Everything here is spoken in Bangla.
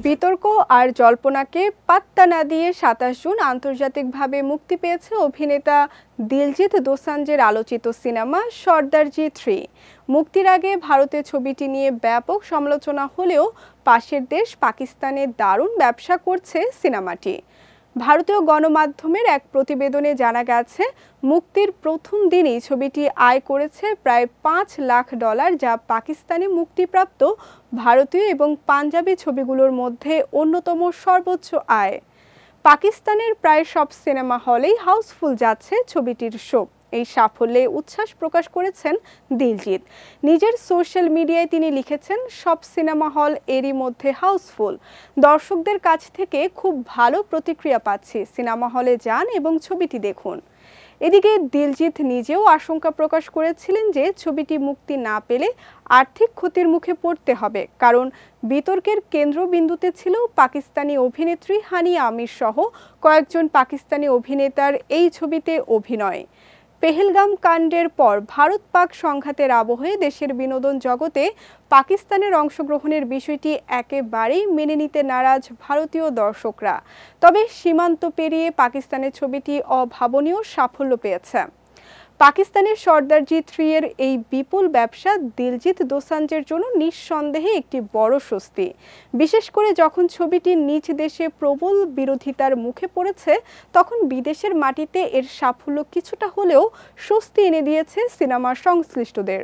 বিতর্ক আর জল্পনাকে পাত্তা না দিয়ে ২৭ জুন আন্তর্জাতিকভাবে মুক্তি পেয়েছে অভিনেতা দিলজিৎ দোসাঞ্জের আলোচিত সিনেমা সর্দারজি ৩। মুক্তির আগে ভারতে ছবিটি নিয়ে ব্যাপক সমালোচনা হলেও পাশের দেশ পাকিস্তানে দারুণ ব্যবসা করছে সিনেমাটি। ভারতীয় গণমাধ্যমের এক প্রতিবেদনে জানা গেছে, মুক্তির প্রথম দিনই ছবিটি আয় করেছে প্রায় $৫ লাখ, যা পাকিস্তানে মুক্তিপ্রাপ্ত ভারতীয় এবং পাঞ্জাবি ছবিগুলোর মধ্যে অন্যতম সর্বোচ্চ আয়। পাকিস্তানের প্রায় সব সিনেমা হলেই হাউসফুল যাচ্ছে ছবিটির শো। এই সাফল্যে উচ্ছ্বাস প্রকাশ করেছেন দিলজিৎ। নিজের সোশ্যাল মিডিয়ায় তিনি লিখেছেন, সব সিনেমা হল এরই মধ্যে হাউসফুল। দর্শকদের কাছ থেকে খুব ভালো প্রতিক্রিয়া পাচ্ছি। সিনেমা হলে যান এবং ছবিটি দেখুন। এদিকে দিলজিৎ নিজেও আশঙ্কা প্রকাশ করেছিলেন যে ছবিটি মুক্তি না পেলে আর্থিক ক্ষতির মুখে পড়তে হবে, কারণ বিতর্কের কেন্দ্রবিন্দুতে ছিল পাকিস্তানি অভিনেত্রী হানিয়া আমির সহ কয়েকজন পাকিস্তানি অভিনেতার এই ছবিতে অভিনয়। পেহেলগাম কাণ্ডের পর ভারত-পাক সংঘাতের আবহে দেশের বিনোদন জগতে পাকিস্তানের অংশগ্রহণের বিষয়টি একেবারেই মেনে নিতে নারাজ ভারতীয় দর্শকরা। তবে সীমান্ত পেরিয়ে পাকিস্তানের ছবিটি অভাবনীয় সাফল্য পেয়েছে। পাকিস্তানের সর্দারজি ৩ এর এই বিপুল ব্যবসা দিলজিৎ দোসাঞ্জের জন্য নিঃসন্দেহে একটি বড় স্বস্তি, বিশেষ করে যখন ছবিটি নিজ দেশে প্রবল বিরোধিতার মুখে পড়েছে, তখন বিদেশের মাটিতে এর সাফল্য কিছুটা হলেও স্বস্তি এনে দিয়েছে সিনেমার সংশ্লিষ্টদের।